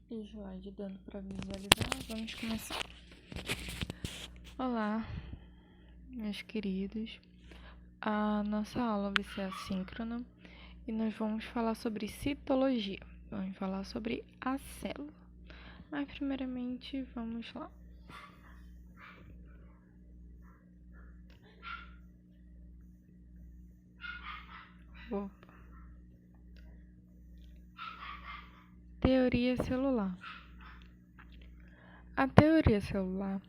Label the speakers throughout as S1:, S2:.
S1: Slide dando para visualizar, vamos começar. Olá, meus queridos. A nossa aula vai ser assíncrona e nós vamos falar sobre citologia. Vamos falar sobre a célula. Mas primeiramente, vamos lá. Opa. Teoria celular. A teoria celular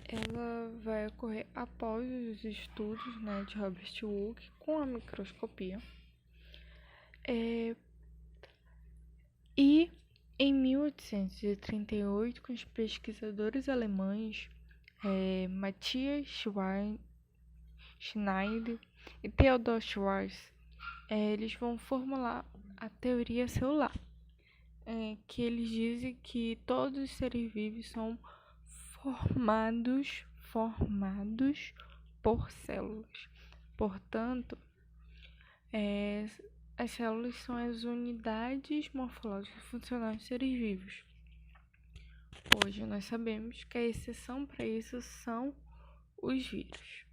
S1: ela vai ocorrer após os estudos, de Robert Hooke com a microscopia. E em 1838, com os pesquisadores alemães Matthias Schneider e Theodor Schwarz, eles vão formular a teoria celular, que eles dizem que todos os seres vivos são formados por células. Portanto, as células são as unidades morfológicas e funcionais dos seres vivos. Hoje nós sabemos que a exceção para isso são os vírus.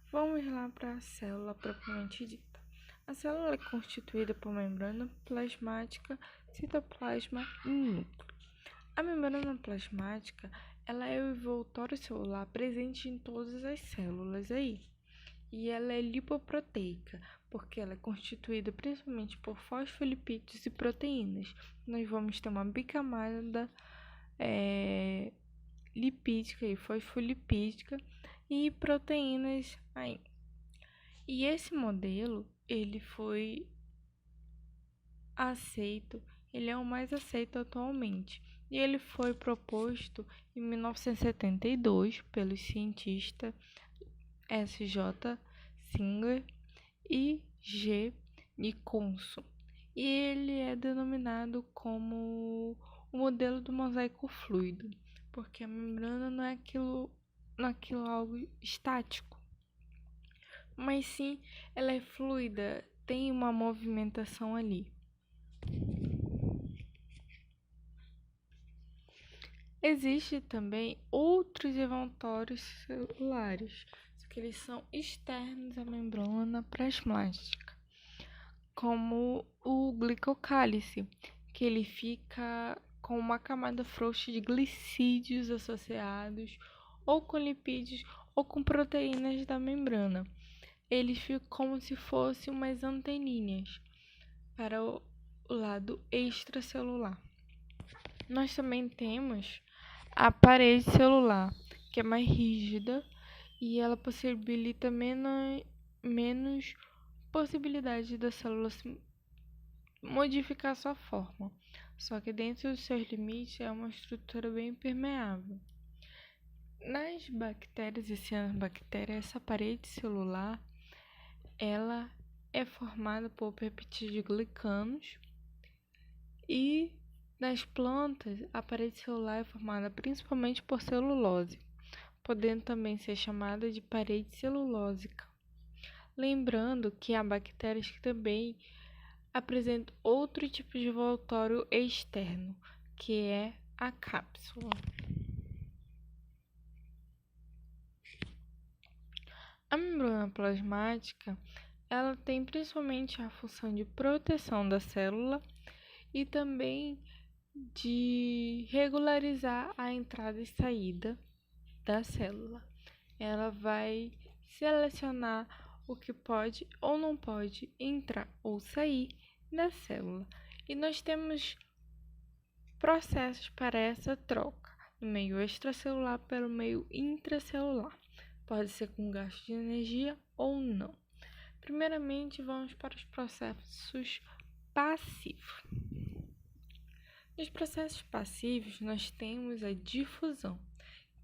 S1: Vamos lá para a célula propriamente dita. A célula é constituída por membrana plasmática, citoplasma e núcleo. A membrana plasmática ela é o envoltório celular presente em todas as células aí. E ela é lipoproteica, porque ela é constituída principalmente por fosfolipídios e proteínas. Nós vamos ter uma bicamada lipídica e fosfolipídica e proteínas aí. E esse modelo, ele foi aceito, ele é o mais aceito atualmente. E ele foi proposto em 1972 pelos cientistas S.J. Singer e G. Nikonson. E ele é denominado como o modelo do mosaico fluido, porque a membrana não é aquilo algo estático, mas sim ela é fluida, tem uma movimentação ali. Existem também outros envoltórios celulares, só que eles são externos à membrana plasmática, como o glicocálice, que ele fica com uma camada frouxa de glicídios associados, ou com lipídios, ou com proteínas da membrana. Eles ficam como se fossem umas anteninhas para o lado extracelular. Nós também temos a parede celular, que é mais rígida e ela possibilita menos possibilidade da célula modificar sua forma, só que dentro dos seus limites é uma estrutura bem permeável. Nas bactérias e cianobactérias, essa parede celular ela é formada por peptidoglicanos, e nas plantas a parede celular é formada principalmente por celulose, podendo também ser chamada de parede celulósica. Lembrando que há bactérias que também apresentam outro tipo de envoltório externo, que é a cápsula. A membrana plasmática ela tem principalmente a função de proteção da célula e também de regularizar a entrada e saída da célula. Ela vai selecionar o que pode ou não pode entrar ou sair da célula. E nós temos processos para essa troca, no meio extracelular pelo meio intracelular. Pode ser com gasto de energia ou não. Primeiramente, vamos para os processos passivos. Nos processos passivos, nós temos a difusão,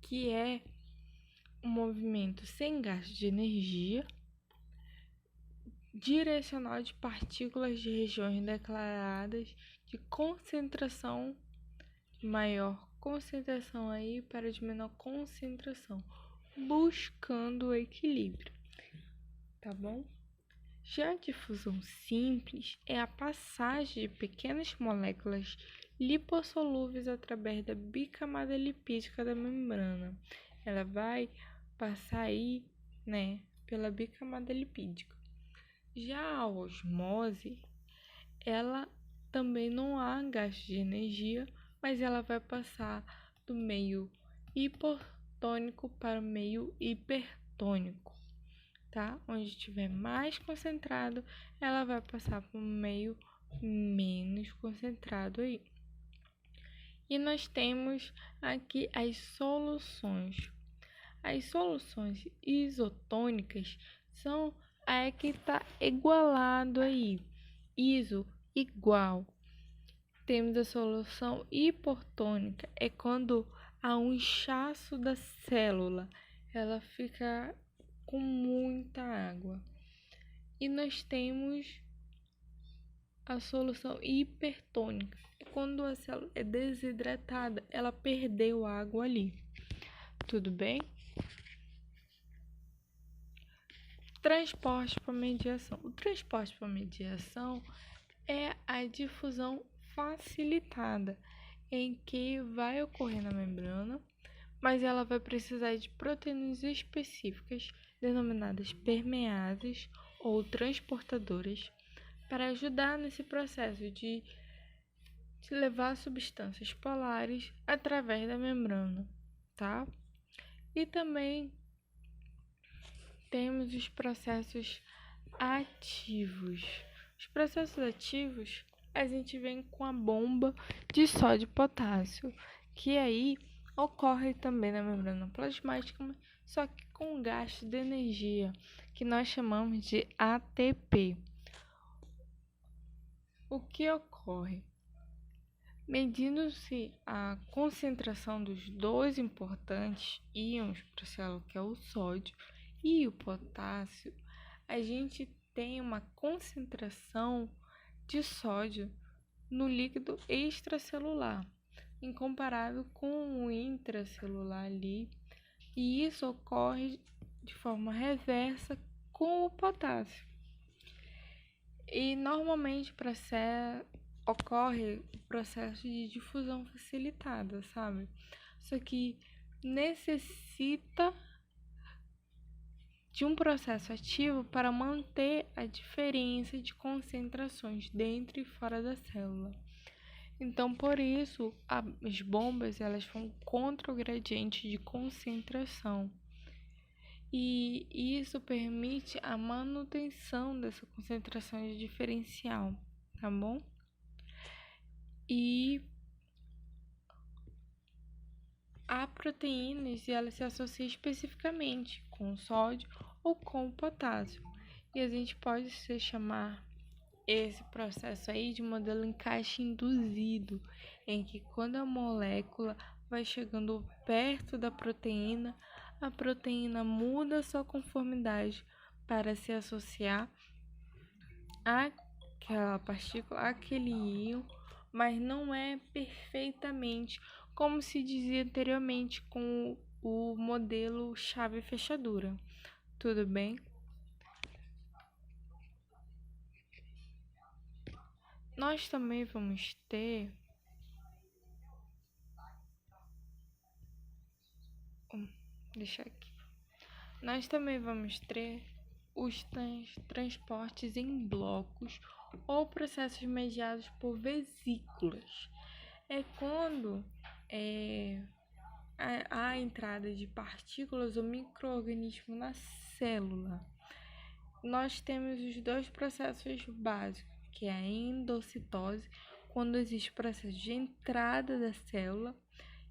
S1: que é um movimento sem gasto de energia, direcional de partículas de regiões declaradas de concentração, maior concentração aí para de menor concentração, buscando o equilíbrio, tá bom? Já a difusão simples é a passagem de pequenas moléculas lipossolúveis através da bicamada lipídica da membrana. Ela vai passar aí, né, pela bicamada lipídica. Já a osmose, ela também não há gasto de energia, mas ela vai passar do meio hipotônico para o meio hipertônico, tá? Onde estiver mais concentrado, ela vai passar para o meio menos concentrado aí. E nós temos aqui as soluções. As soluções isotônicas são a que está igualado aí. Iso igual. Temos a solução hipertônica, é quando há um inchaço da célula, ela fica com muita água. E nós temos a solução hipertônica, é quando a célula é desidratada, ela perdeu água ali. Tudo bem? Transporte para mediação. O transporte para mediação é a difusão facilitada, em que vai ocorrer na membrana, mas ela vai precisar de proteínas específicas, denominadas permeases ou transportadoras, para ajudar nesse processo de levar substâncias polares através da membrana, tá? E também temos os processos ativos. Os processos ativos, a gente vem com a bomba de sódio e potássio, que aí ocorre também na membrana plasmática, só que com gasto de energia, que nós chamamos de ATP. O que ocorre? Medindo-se a concentração dos dois importantes íons para a célula, que é o sódio e o potássio, a gente tem uma concentração de sódio no líquido extracelular, em comparado com o intracelular ali, e isso ocorre de forma reversa com o potássio. E normalmente ocorre o processo de difusão facilitada, sabe? Só que necessita de um processo ativo para manter a diferença de concentrações dentro e fora da célula. Então, por isso, as bombas elas vão contra o gradiente de concentração. E isso permite a manutenção dessa concentração de diferencial, tá bom? E há proteínas e elas se associam especificamente com o sódio ou com o potássio. E a gente pode se chamar esse processo aí de modelo encaixe induzido, em que quando a molécula vai chegando perto da proteína, a proteína muda sua conformidade para se associar àquela partícula, àquele íon, mas não é perfeitamente como se dizia anteriormente com o modelo chave fechadura. Tudo bem? Nós também vamos ter deixa aqui. Nós também vamos ter os transportes em blocos ou processos mediados por vesículas. É quando há a entrada de partículas ou micro-organismos na célula. Nós temos os dois processos básicos, que é a endocitose, quando existe o processo de entrada da célula,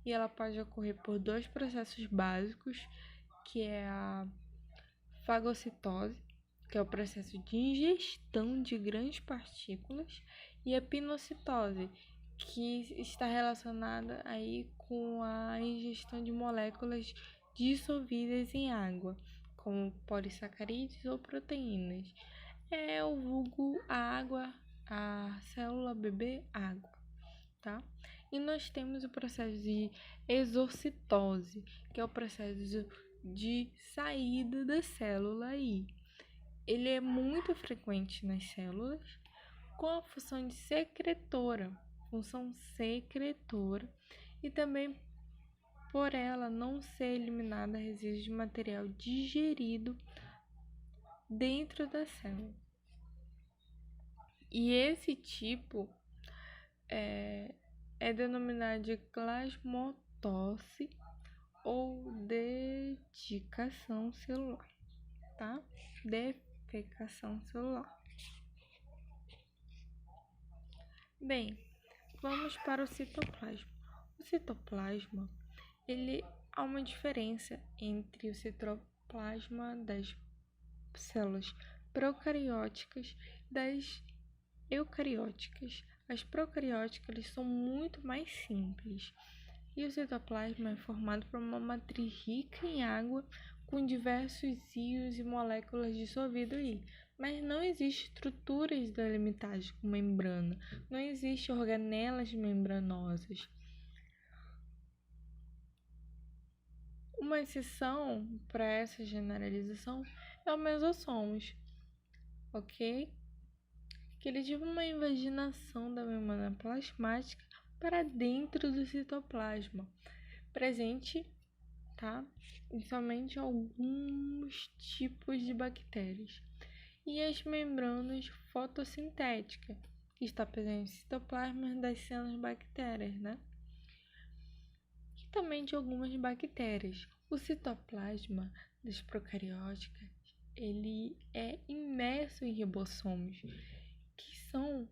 S1: e ela pode ocorrer por dois processos básicos, que é a fagocitose, que é o processo de ingestão de grandes partículas, e a pinocitose, que está relacionada aí com a ingestão de moléculas dissolvidas em água, como polissacarídeos ou proteínas. É o vulgo a água, a célula bebê água, tá? E nós temos o processo de exocitose, que é o processo de saída da célula aí. ele é muito frequente nas células com a função secretora e também por ela não ser eliminada resíduos de material digerido dentro da célula. E esse tipo é denominado de plasmotose ou dedicação celular, tá? Defecação celular. Bem, vamos para o citoplasma. O citoplasma, há uma diferença entre o citoplasma das células procarióticas e das eucarióticas. As procarióticas eles são muito mais simples. E o citoplasma é formado por uma matriz rica em água com diversos íons e moléculas dissolvidos aí. Mas não existe estruturas delimitadas com membrana, não existe organelas membranosas. Uma exceção para essa generalização é o mesossomos, ok? Que ele tive uma invaginação da membrana plasmática para dentro do citoplasma, presente, tá? Em somente alguns tipos de bactérias. E as membranas fotossintéticas, que está presente no citoplasma das células bactérias, né? E também de algumas bactérias. O citoplasma das procarióticas, ele é imerso em ribossomos, que são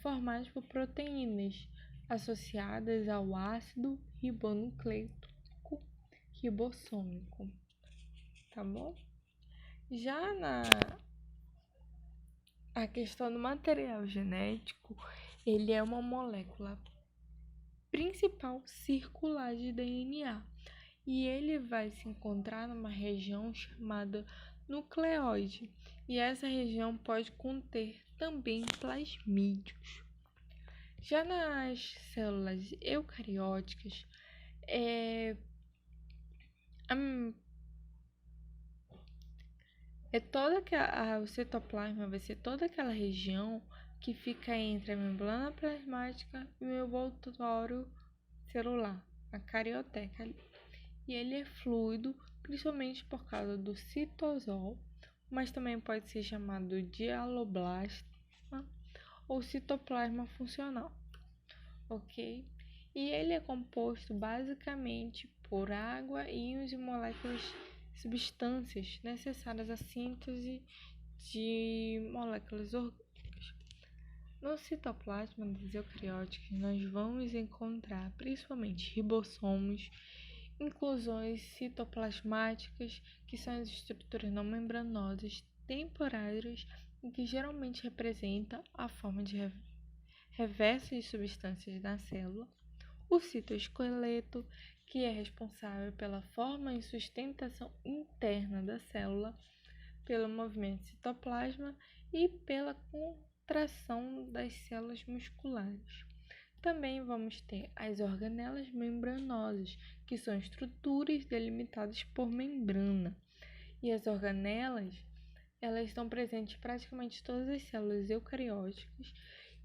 S1: formados por proteínas associadas ao ácido ribonucleico ribossômico, tá bom? Já a questão do material genético, ele é uma molécula principal circular de DNA e ele vai se encontrar numa região chamada nucleóide, e essa região pode conter também plasmídios. Já nas células eucarióticas, o citoplasma vai ser toda aquela região que fica entre a membrana plasmática e o envoltório celular, a carioteca. E ele é fluido, principalmente por causa do citosol, mas também pode ser chamado de aloblasma ou citoplasma funcional, ok? E ele é composto basicamente por água, íons e moléculas, substâncias necessárias à síntese de moléculas orgânicas. No citoplasma dos eucarióticos, nós vamos encontrar principalmente ribossomos, inclusões citoplasmáticas, que são as estruturas não membranosas temporárias e que geralmente representam a forma de reverso de substâncias na célula, o citoesqueleto, que é responsável pela forma e sustentação interna da célula, pelo movimento citoplasma e pela contração das células musculares. Também vamos ter as organelas membranosas, que são estruturas delimitadas por membrana. E as organelas, elas estão presentes em praticamente todas as células eucarióticas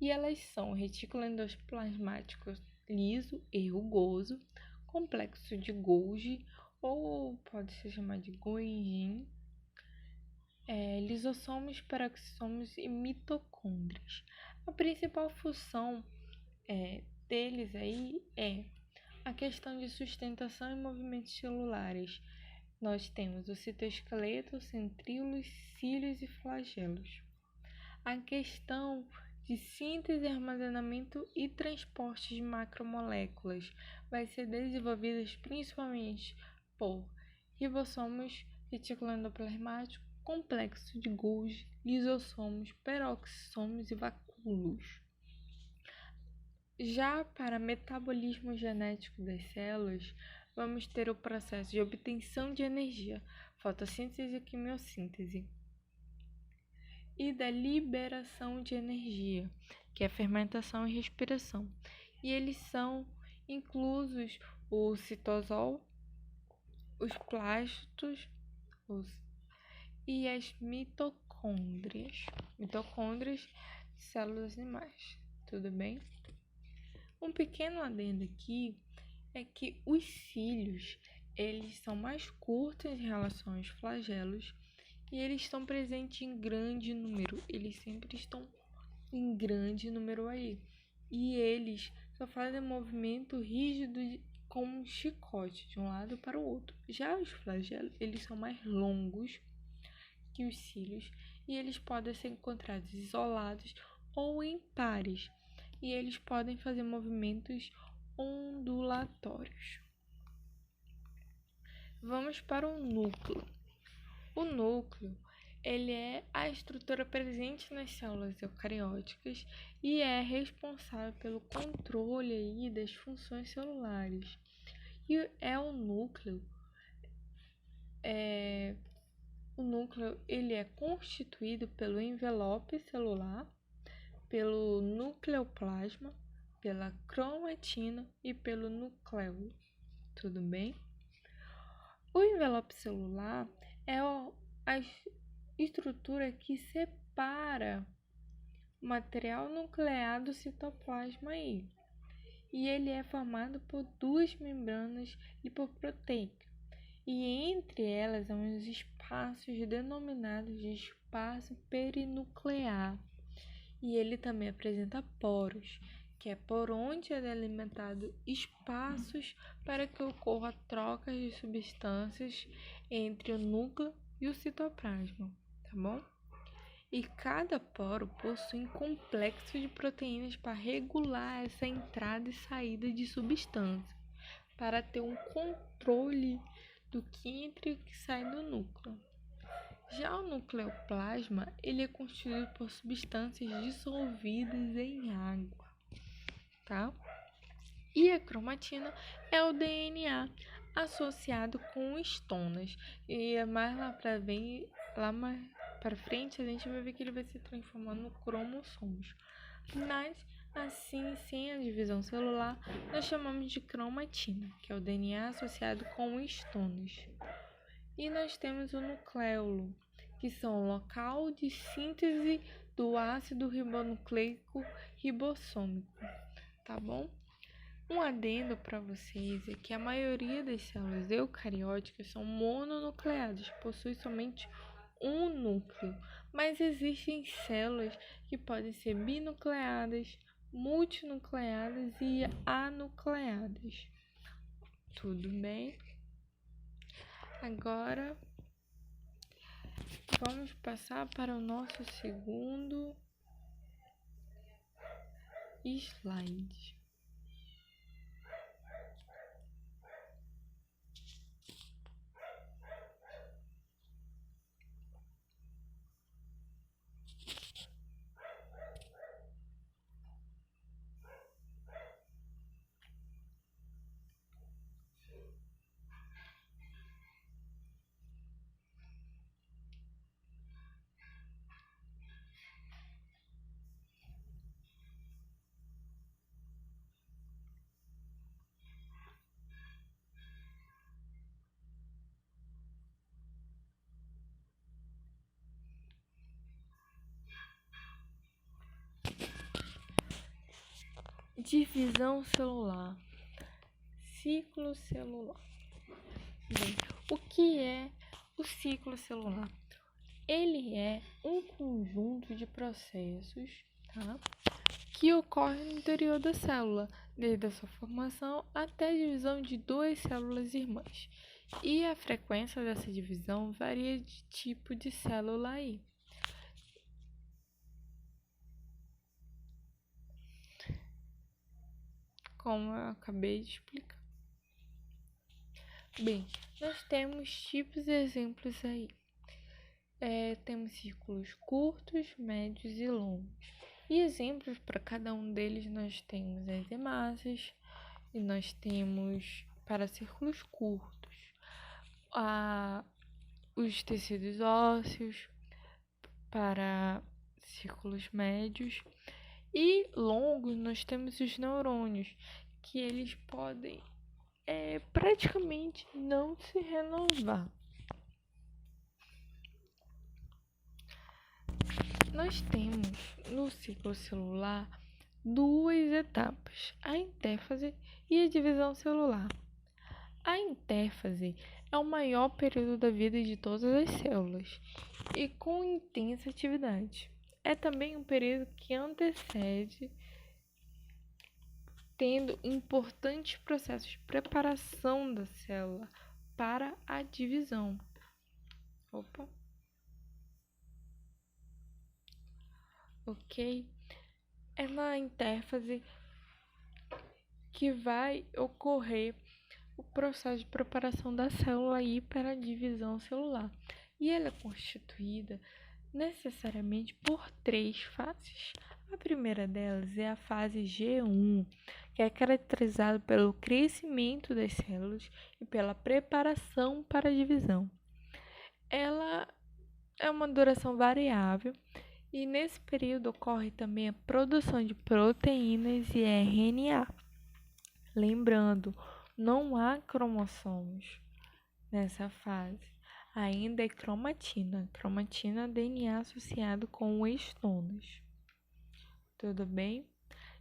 S1: e elas são retículo endoplasmático liso e rugoso, complexo de Golgi, ou pode ser chamado de Golgi, lisossomos, peroxissomos e mitocôndrias. A principal função deles aí é a questão de sustentação e movimentos celulares. Nós temos o citoesqueleto, centríolos, cílios e flagelos. A questão de síntese, armazenamento e transporte de macromoléculas vai ser desenvolvida principalmente por ribossomos, retículo endoplasmático, complexo de Golgi, lisossomos, peroxissomos e vacúolos. Já para metabolismo genético das células, vamos ter o processo de obtenção de energia, fotossíntese e quimiossíntese, e da liberação de energia, que é fermentação e respiração. E eles são inclusos o citosol, os plastos e as mitocôndrias. Mitocôndrias, células animais, tudo bem? Um pequeno adendo aqui é que os cílios, eles são mais curtos em relação aos flagelos e eles estão presentes em grande número. Eles sempre estão em grande número aí. E eles só fazem movimento rígido com um chicote de um lado para o outro. Já os flagelos, eles são mais longos que os cílios e eles podem ser encontrados isolados ou em pares. E eles podem fazer movimentos ondulatórios. Vamos para o núcleo. O núcleo, ele é a estrutura presente nas células eucarióticas e é responsável pelo controle aí das funções celulares. E o núcleo ele é constituído pelo envelope celular, pelo nucleoplasma, pela cromatina e pelo núcleo. Tudo bem? O envelope celular é a estrutura que separa o material nuclear do citoplasma aí. E ele é formado por duas membranas lipoproteicas. E entre elas há uns espaços denominados de espaço perinuclear. E ele também apresenta poros, que é por onde é delimitado espaços para que ocorra trocas de substâncias entre o núcleo e o citoplasma, tá bom? E cada poro possui um complexo de proteínas para regular essa entrada e saída de substâncias, para ter um controle do que entra e o que sai do núcleo. Já o nucleoplasma, ele é constituído por substâncias dissolvidas em água, tá? E a cromatina é o DNA associado com estonas. E mais lá para frente a gente vai ver que ele vai se transformando no cromossomos. Mas assim, sem a divisão celular, nós chamamos de cromatina, que é o DNA associado com estonas. E nós temos o nucleolo, que são o local de síntese do ácido ribonucleico ribossômico, tá bom? Um adendo para vocês é que a maioria das células eucarióticas são mononucleadas, possuem somente um núcleo, mas existem células que podem ser binucleadas, multinucleadas e anucleadas. Tudo bem? Agora vamos passar para o nosso segundo slide. Divisão celular, ciclo celular. Bem, o que é o ciclo celular? Ele é um conjunto de processos, tá, que ocorre no interior da célula, desde a sua formação até a divisão de duas células irmãs. E a frequência dessa divisão varia de tipo de célula aí. Como eu acabei de explicar. Bem, nós temos tipos e exemplos aí. Temos círculos curtos, médios e longos. E exemplos para cada um deles nós temos as hemácias e nós temos para círculos curtos os tecidos ósseos, para círculos médios e longos nós temos os neurônios, que eles podem praticamente não se renovar. Nós temos no ciclo celular duas etapas, a interfase e a divisão celular. A interfase é o maior período da vida de todas as células e com intensa atividade. É também um período que antecede, tendo importantes processos de preparação da célula para a divisão. Ok? É na interfase que vai ocorrer o processo de preparação da célula aí para a divisão celular. E ela é constituída necessariamente por três fases. A primeira delas é a fase G1, que é caracterizada pelo crescimento das células e pela preparação para a divisão. Ela é uma duração variável e nesse período ocorre também a produção de proteínas e RNA. Lembrando, não há cromossomos nessa fase. Ainda é cromatina. Cromatina DNA associado com estonas. Tudo bem?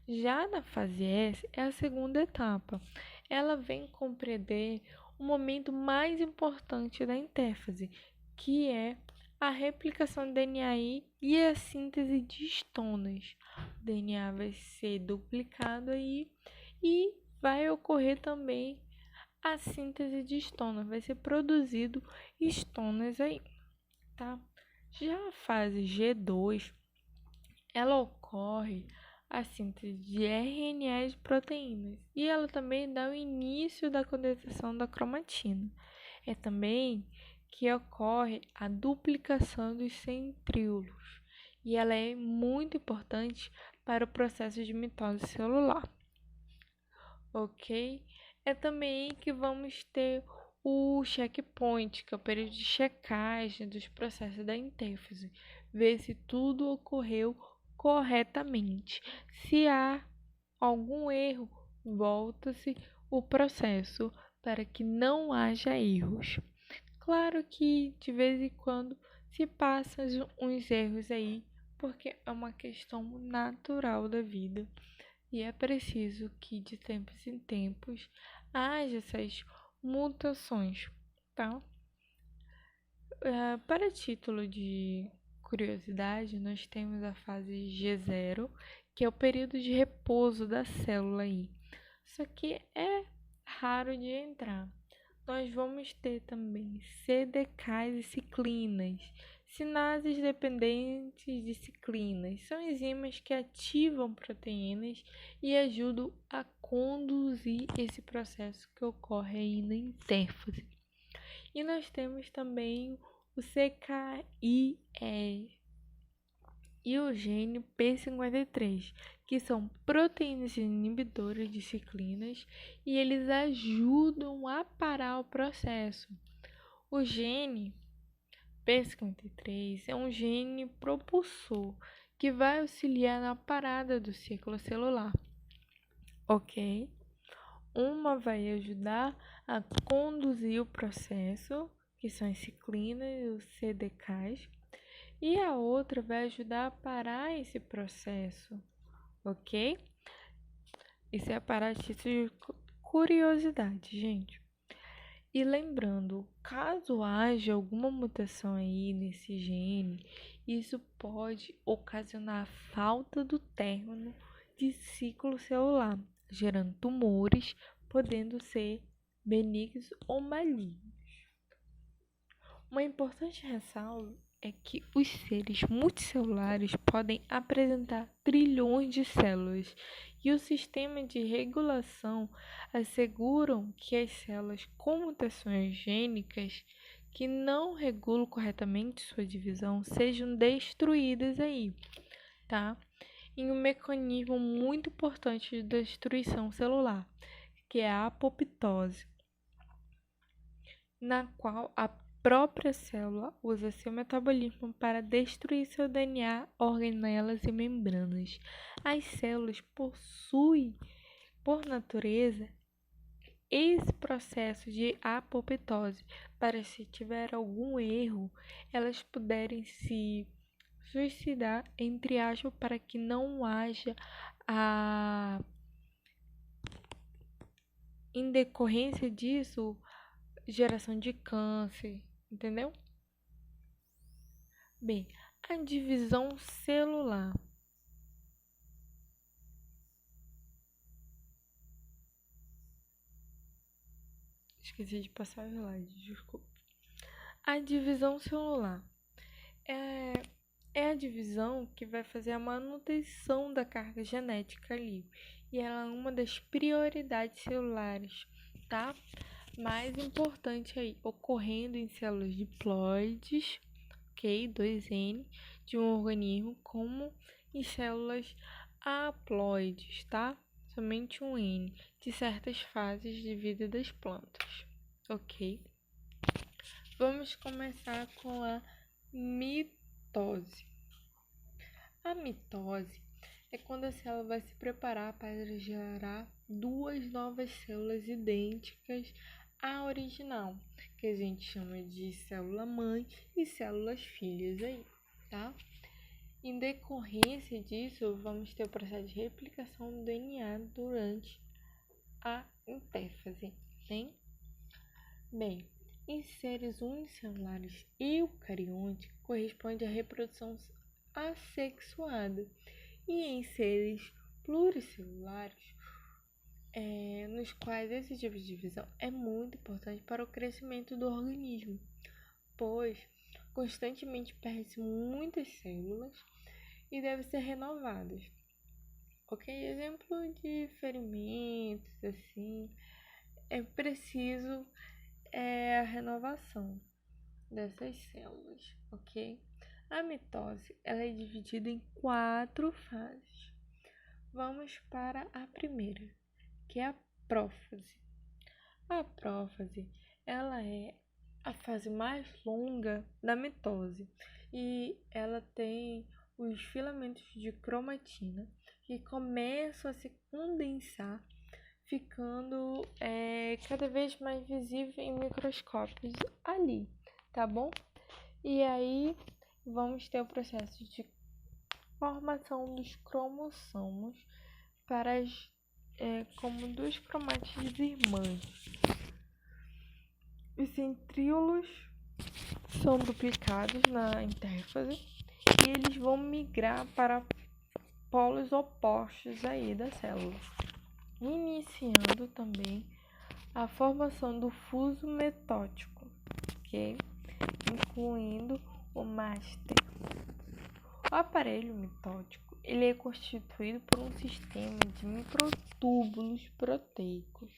S1: Já na fase S é a segunda etapa. Ela vem compreender o momento mais importante da interfase, que é a replicação do DNA e a síntese de estonas. O DNA vai ser duplicado aí e vai ocorrer também a síntese de estonas, vai ser produzido estonas aí, tá? Já a fase G2, ela ocorre a síntese de RNA de proteínas e ela também dá o início da condensação da cromatina. É também que ocorre a duplicação dos centríolos e ela é muito importante para o processo de mitose celular. Ok? É também aí que vamos ter o checkpoint, que é o período de checagem dos processos da interfase, ver se tudo ocorreu corretamente. Se há algum erro, volta-se o processo para que não haja erros. Claro que de vez em quando se passa uns erros aí, porque é uma questão natural da vida. E é preciso que de tempos em tempos haja essas mutações, tá? Para título de curiosidade, nós temos a fase G0, que é o período de repouso da célula aí. Isso aqui é raro de entrar. Nós vamos ter também CDKs e ciclinas. Sinases dependentes de ciclinas são enzimas que ativam proteínas e ajudam a conduzir esse processo que ocorre aí na interfase. E nós temos também o CKIE e o gene P53, que são proteínas inibidoras de ciclinas e eles ajudam a parar o processo. O gene P53 é um gene propulsor que vai auxiliar na parada do ciclo celular, ok? Uma vai ajudar a conduzir o processo, que são as ciclinas e os CDKs, e a outra vai ajudar a parar esse processo, ok? Isso é para título de curiosidade, gente. E lembrando, caso haja alguma mutação aí nesse gene, isso pode ocasionar a falta do término de ciclo celular, gerando tumores, podendo ser benignos ou malignos. Uma importante ressalva é que os seres multicelulares podem apresentar trilhões de células e o sistema de regulação asseguram que as células com mutações gênicas que não regulam corretamente sua divisão sejam destruídas aí, tá? Em um mecanismo muito importante de destruição celular, que é a apoptose, na qual a própria célula usa seu metabolismo para destruir seu DNA, organelas e membranas. As células possuem, por natureza, esse processo de apoptose para se tiver algum erro, elas puderem se suicidar, entre aspas, para que não haja em decorrência disso, geração de câncer, entendeu? Bem, a divisão celular. Esqueci de passar o slide, desculpa. A divisão celular é a divisão que vai fazer a manutenção da carga genética ali. E ela é uma das prioridades celulares, tá? Mais importante aí, ocorrendo em células diploides, ok? 2N, de um organismo, como em células haploides, tá? Somente um N, de certas fases de vida das plantas, ok? Vamos começar com a mitose. A mitose é quando a célula vai se preparar para gerar duas novas células idênticas à original, que a gente chama de célula-mãe e células-filhas aí, tá? Em decorrência disso, vamos ter o processo de replicação do DNA durante a intéfase, hein? Bem, em seres unicelulares eucariontes, corresponde à reprodução assexuada, e em seres pluricelulares, nos quais esse tipo de divisão é muito importante para o crescimento do organismo, pois constantemente perde-se muitas células e devem ser renovadas. Ok? Exemplo de ferimentos, assim, é preciso a renovação dessas células, ok? A mitose, ela é dividida em 4 fases. Vamos para a primeira, que é a prófase. A prófase, ela é a fase mais longa da mitose e ela tem os filamentos de cromatina que começam a se condensar, ficando cada vez mais visível em microscópios ali, tá bom? E aí vamos ter o processo de formação dos cromossomos como duas cromátides irmãs. Os centríolos são duplicados na intéfase e eles vão migrar para polos opostos aí da célula, iniciando também a formação do fuso metótico, ok? Incluindo o máster. O aparelho mitótico ele é constituído por um sistema de microtúbulos proteicos.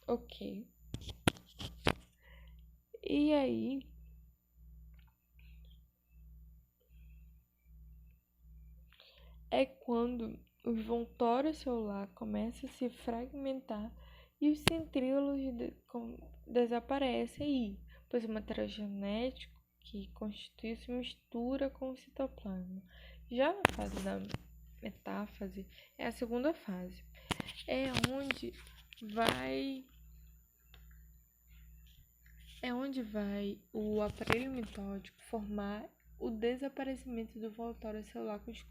S1: Ok. E aí, é quando o envoltório celular começa a se fragmentar e os centríolos desaparecem aí, pois o material genético que constitui se mistura com o citoplasma. Já na fase da metáfase, é a segunda fase. É onde vai o aparelho mitótico formar o desaparecimento do envoltório celular com os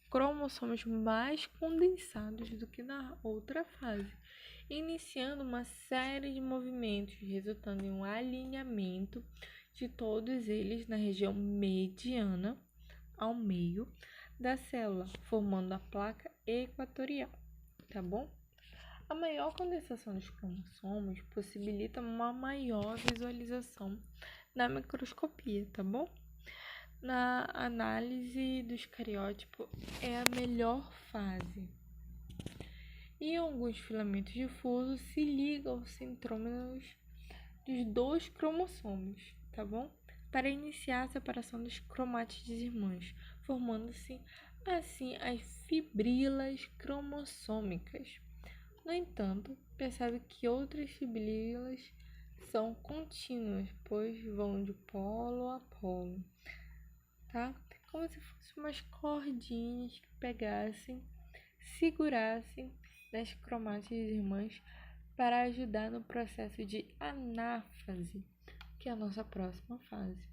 S1: cromossomos mais condensados do que na outra fase, iniciando uma série de movimentos, resultando em um alinhamento de todos eles na região mediana ao meio da célula, formando a placa equatorial, tá bom? A maior condensação dos cromossomos possibilita uma maior visualização na microscopia, tá bom? Na análise do cariótipo é a melhor fase. E alguns filamentos difusos se ligam aos centrómeros dos dois cromossomos, tá bom? Para iniciar a separação das cromátides irmãs, formando-se assim as fibrilas cromossômicas. No entanto, percebe que outras fibrilas são contínuas, pois vão de polo a polo, tá? Como se fossem umas cordinhas que pegassem, segurassem nas cromátides irmãs para ajudar no processo de anáfase, que é a nossa próxima fase.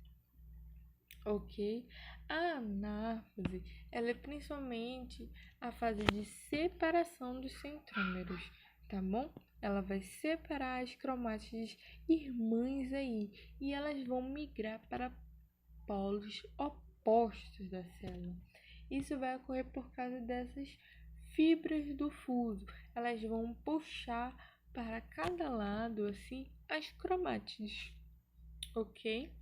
S1: Ok? A anáfase, ela é principalmente a fase de separação dos centrômeros, tá bom? Ela vai separar as cromátides irmãs aí e elas vão migrar para polos opostos da célula. Isso vai ocorrer por causa dessas fibras do fuso. Elas vão puxar para cada lado assim as cromátides, ok?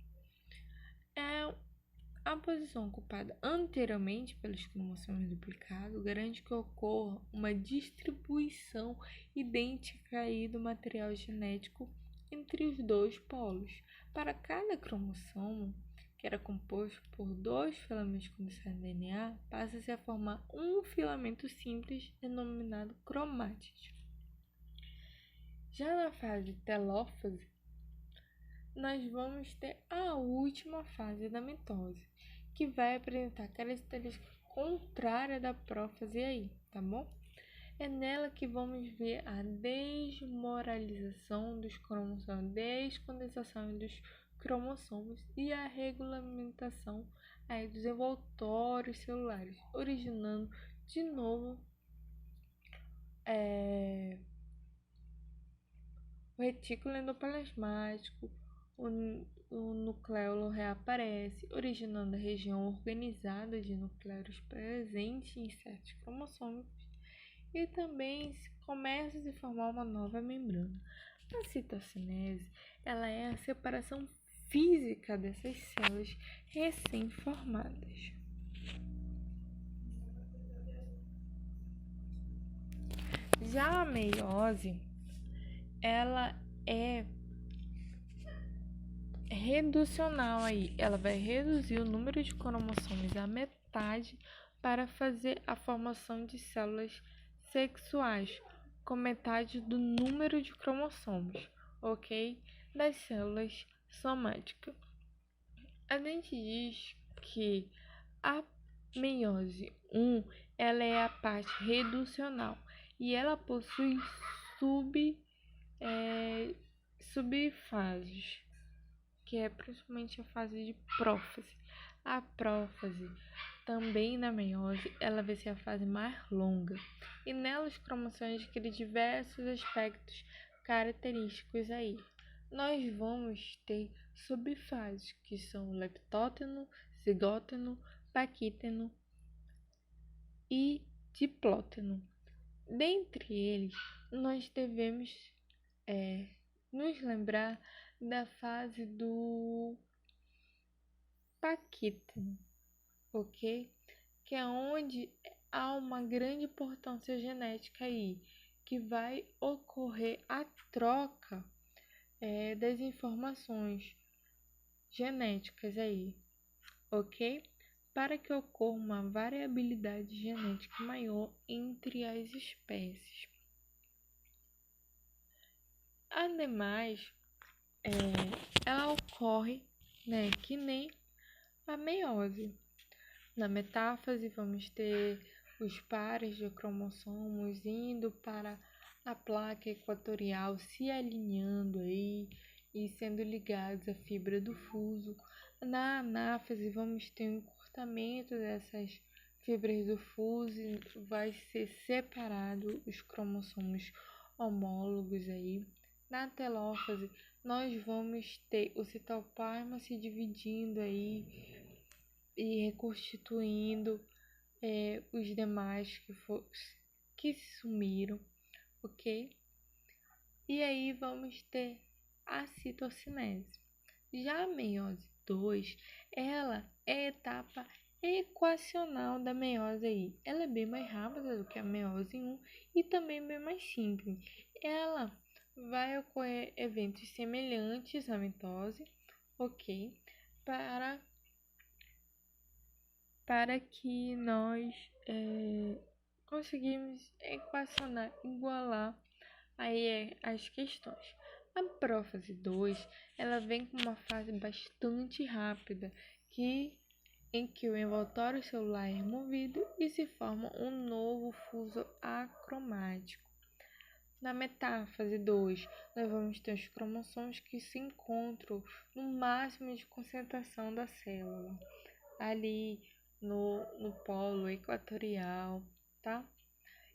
S1: A posição ocupada anteriormente pelos cromossomos duplicados garante que ocorra uma distribuição idêntica aí do material genético entre os dois polos. Para cada cromossomo, que era composto por dois filamentos condensados de DNA, passa-se a formar um filamento simples denominado cromátide. Já na fase telófase, nós vamos ter a última fase da mitose, que vai apresentar características contrárias da prófase aí, tá bom? É nela que vamos ver a desmoralização dos cromossomos, descondensação dos cromossomos e a regulamentação aí dos envoltórios celulares, originando de novo o retículo endoplasmático, o nucleolo reaparece, originando a região organizada de nucleares presentes em certos cromossomos e também começa a se formar uma nova membrana. A citocinese, ela é a separação física dessas células recém-formadas. Já a meiose, ela é reducional aí, ela vai reduzir o número de cromossomos à metade para fazer a formação de células sexuais, com metade do número de cromossomos, ok? Das células somáticas. A gente diz que a meiose 1, ela é a parte reducional e ela possui subfases, que é principalmente a fase de prófase. A prófase, também na meiose, ela vai ser a fase mais longa, e nela os cromossomos adquirem diversos aspectos característicos aí. Nós vamos ter subfases, que são leptóteno, zigóteno, paquíteno e diplóteno. Dentre eles, nós devemos nos lembrar da fase do paquíteno, ok? Que é onde há uma grande importância genética aí, que vai ocorrer a troca das informações genéticas aí, ok? Para que ocorra uma variabilidade genética maior entre as espécies. Ademais, ela ocorre, que nem a meiose. Na metáfase, vamos ter os pares de cromossomos indo para a placa equatorial, se alinhando aí e sendo ligados à fibra do fuso. Na anáfase, vamos ter um encurtamento dessas fibras do fuso, vai ser separado os cromossomos homólogos aí. Na telófase, nós vamos ter o citoplasma se dividindo aí e reconstituindo os demais que sumiram, ok? E aí vamos ter a citocinese. Já a meiose 2, ela é a etapa equacional da meiose aí. Ela é bem mais rápida do que a meiose 1 e também bem mais simples. Ela vai ocorrer eventos semelhantes à mitose, ok? Para que nós conseguimos equacionar, igualar aí as questões. A prófase 2, ela vem com uma fase bastante rápida, em que o envoltório celular é removido e se forma um novo fuso acromático. Na metáfase 2, nós vamos ter os cromossomos que se encontram no máximo de concentração da célula, ali no polo equatorial, tá?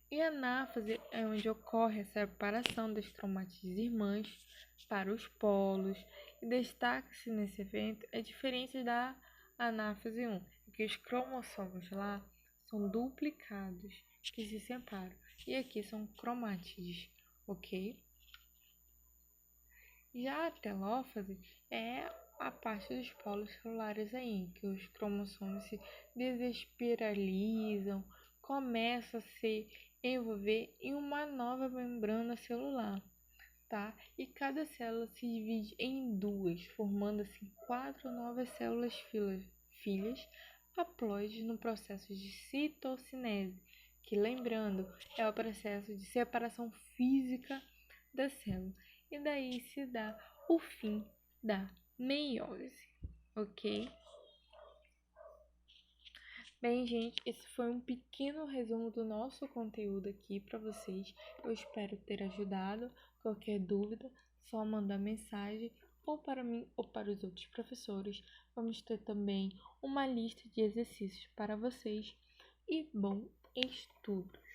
S1: E a anáfase é onde ocorre a separação das cromátides irmãs para os polos. E destaca-se nesse evento a diferença da anáfase 1, que os cromossomos lá são duplicados, que se separam. E aqui são cromátides, ok? Já a telófase é a parte dos polos celulares aí, que os cromossomos se desespiralizam, começam a se envolver em uma nova membrana celular, tá? E cada célula se divide em duas, formando assim 4 novas células filhas haploides no processo de citocinese, que lembrando é o processo de separação física da célula. E daí se dá o fim da meiose, ok? Bem, gente, esse foi um pequeno resumo do nosso conteúdo aqui para vocês. Eu espero ter ajudado. Qualquer dúvida, só mandar mensagem ou para mim ou para os outros professores. Vamos ter também uma lista de exercícios para vocês e bom estudo!